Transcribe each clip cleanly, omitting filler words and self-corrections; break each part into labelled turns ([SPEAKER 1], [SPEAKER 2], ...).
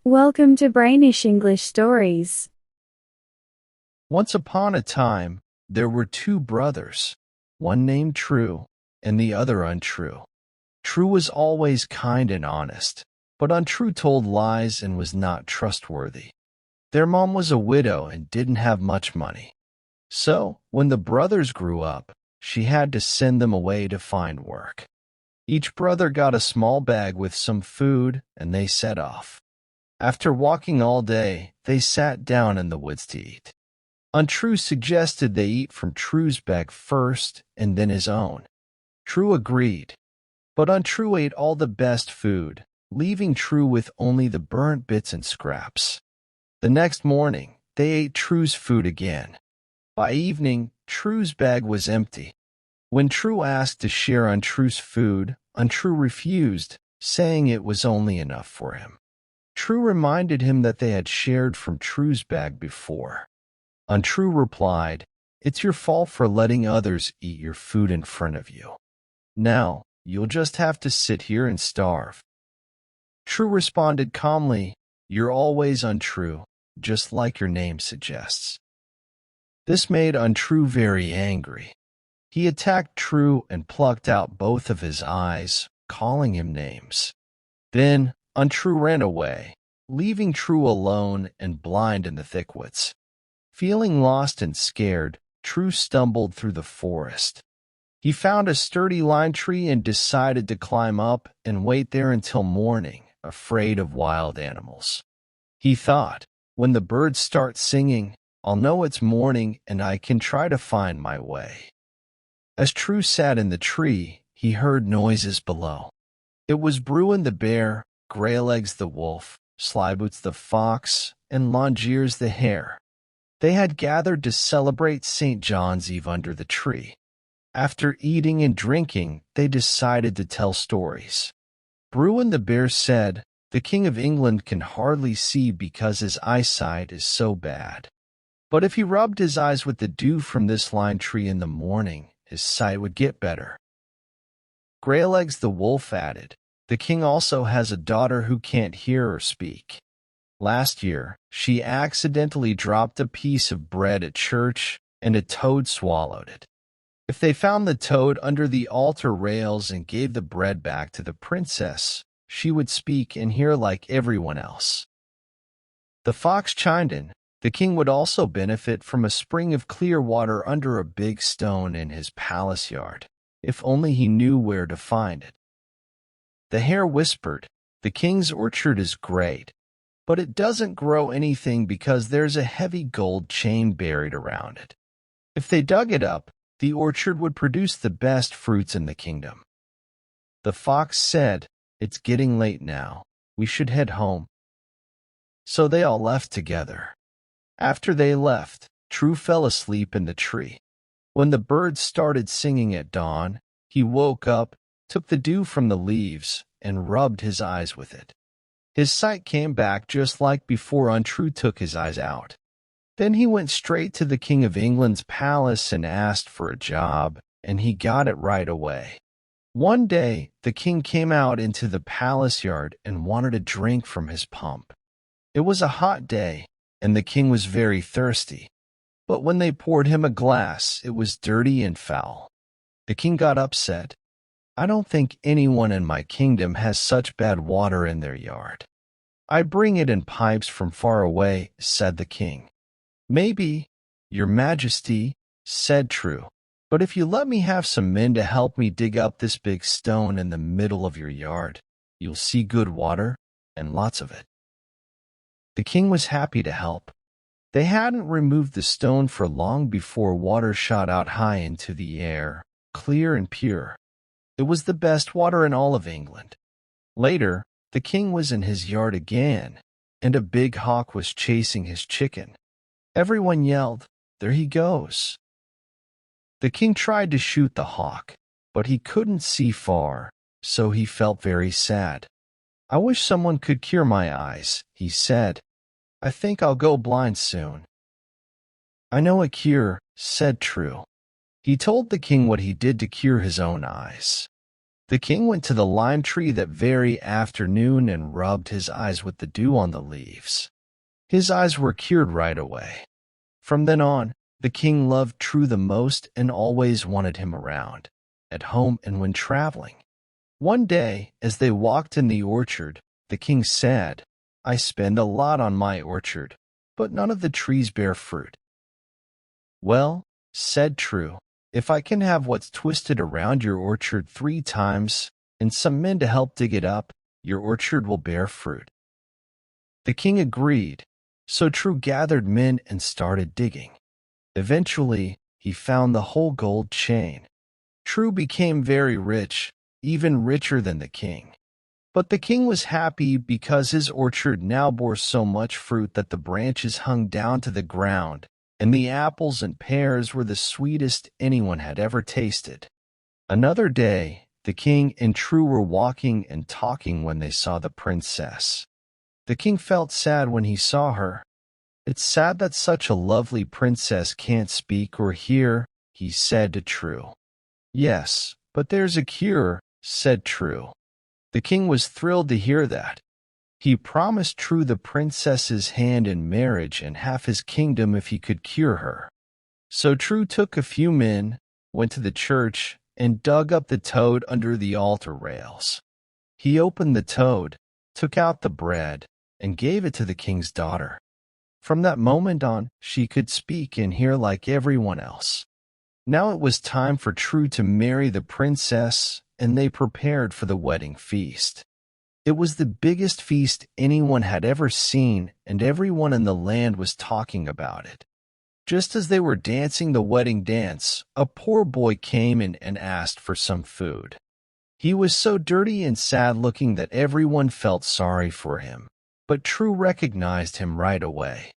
[SPEAKER 1] Welcome to Brainish English Stories.
[SPEAKER 2] Once upon a time, there were two brothers, one named True and the other Untrue. True was always kind and honest, but Untrue told lies and was not trustworthy. Their mom was a widow and didn't have much money. So, when the brothers grew up, she had to send them away to find work. Each brother got a small bag with some food, and they set off. After walking all day, they sat down in the woods to eat. Untrue suggested they eat from True's bag first and then his own. True agreed, but Untrue ate all the best food, leaving True with only the burnt bits and scraps. The next morning, they ate True's food again. By evening, True's bag was empty. When True asked to share Untrue's food, Untrue refused, saying it was only enough for him. True reminded him that they had shared from True's bag before. Untrue replied, "It's your fault for letting others eat your food in front of you. Now, you'll just have to sit here and starve." True responded calmly, "You're always untrue, just like your name suggests." This made Untrue very angry. He attacked True and plucked out both of his eyes, calling him names. Then, Untrue ran away, leaving True alone and blind in the thick woods. Feeling lost and scared, True stumbled through the forest. He found a sturdy lime tree and decided to climb up and wait there until morning, afraid of wild animals. He thought, when the birds start singing, I'll know it's morning and I can try to find my way. As True sat in the tree, he heard noises below. It was Bruin the bear, Greylegs the wolf, Slyboots the fox, and Longears the hare. They had gathered to celebrate St. John's Eve under the tree. After eating and drinking, they decided to tell stories. Bruin the bear said, "The King of England can hardly see because his eyesight is so bad. But if he rubbed his eyes with the dew from this lime tree in the morning, his sight would get better." Greylegs the wolf added, "The king also has a daughter who can't hear or speak. Last year, she accidentally dropped a piece of bread at church, and a toad swallowed it. If they found the toad under the altar rails and gave the bread back to the princess, she would speak and hear like everyone else." The fox chimed in, "The king would also benefit from a spring of clear water under a big stone in his palace yard, if only he knew where to find it." The hare whispered, "The king's orchard is great, but it doesn't grow anything because there's a heavy gold chain buried around it. If they dug it up, the orchard would produce the best fruits in the kingdom." The fox said, "It's getting late now. We should head home." So they all left together. After they left, True fell asleep in the tree. When the birds started singing at dawn, he woke up, took the dew from the leaves, and rubbed his eyes with it. His sight came back just like before Untrue took his eyes out. Then he went straight to the King of England's palace and asked for a job, and he got it right away. One day, the king came out into the palace yard and wanted a drink from his pump. It was a hot day, and the king was very thirsty. But when they poured him a glass, it was dirty and foul. The king got upset. "I don't think anyone in my kingdom has such bad water in their yard. I bring it in pipes from far away," said the king. "Maybe, your majesty," said True, "but if you let me have some men to help me dig up this big stone in the middle of your yard, you'll see good water, and lots of it." The king was happy to help. They hadn't removed the stone for long before water shot out high into the air, clear and pure. It was the best water in all of England. Later, the king was in his yard again, and a big hawk was chasing his chicken. Everyone yelled, "There he goes!" The king tried to shoot the hawk, but he couldn't see far, so he felt very sad. "I wish someone could cure my eyes," he said. "I think I'll go blind soon." "I know a cure," said True. He told the king what he did to cure his own eyes. The king went to the lime tree that very afternoon and rubbed his eyes with the dew on the leaves. His eyes were cured right away. From then on, the king loved True the most and always wanted him around, at home and when traveling. One day, as they walked in the orchard, the king said, "I spend a lot on my orchard, but none of the trees bear fruit." "Well," said True, "if I can have what's twisted around your orchard 3 times, and some men to help dig it up, your orchard will bear fruit." The king agreed, so True gathered men and started digging. Eventually, he found the whole gold chain. True became very rich, even richer than the king. But the king was happy because his orchard now bore so much fruit that the branches hung down to the ground, and the apples and pears were the sweetest anyone had ever tasted. Another day, the king and True were walking and talking when they saw the princess. The king felt sad when he saw her. "It's sad that such a lovely princess can't speak or hear," he said to True. "Yes, but there's a cure," said True. The king was thrilled to hear that. He promised True the princess's hand in marriage and half his kingdom if he could cure her. So True took a few men, went to the church, and dug up the toad under the altar rails. He opened the toad, took out the bread, and gave it to the king's daughter. From that moment on, she could speak and hear like everyone else. Now it was time for True to marry the princess, and they prepared for the wedding feast. It was the biggest feast anyone had ever seen, and everyone in the land was talking about it. Just as they were dancing the wedding dance, a poor boy came in and asked for some food. He was so dirty and sad-looking that everyone felt sorry for him, but True recognized him right away.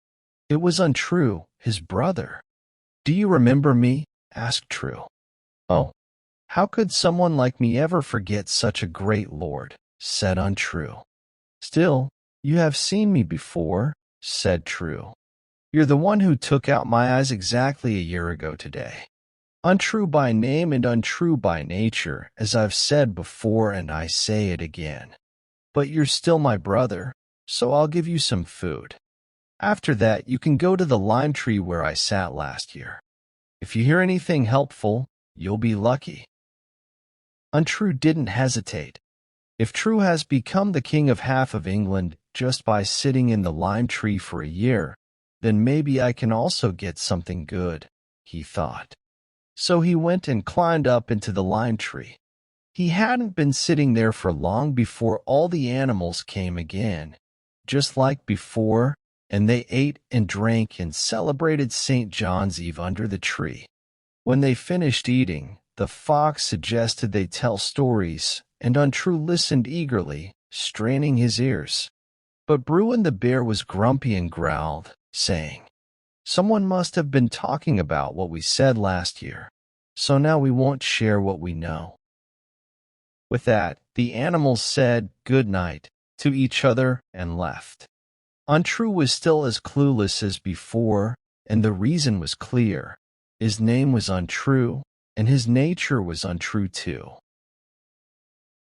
[SPEAKER 2] It was Untrue, his brother. "Do you remember me?" asked True. "Oh, how could someone like me ever forget such a great lord?" said Untrue. "Still, you have seen me before," said True. "You're the one who took out my eyes exactly a year ago today. Untrue by name and untrue by nature, as I've said before and I say it again. But you're still my brother, so I'll give you some food. After that, you can go to the lime tree where I sat last year. If you hear anything helpful, you'll be lucky." Untrue didn't hesitate. If True has become the king of half of England just by sitting in the lime tree for a year, then maybe I can also get something good, he thought. So he went and climbed up into the lime tree. He hadn't been sitting there for long before all the animals came again, just like before, and they ate and drank and celebrated St. John's Eve under the tree. When they finished eating, the fox suggested they tell stories, and Untrue listened eagerly, straining his ears. But Bruin the bear was grumpy and growled, saying, "Someone must have been talking about what we said last year, so now we won't share what we know." With that, the animals said good night to each other and left. Untrue was still as clueless as before, and the reason was clear. His name was Untrue, and his nature was untrue too.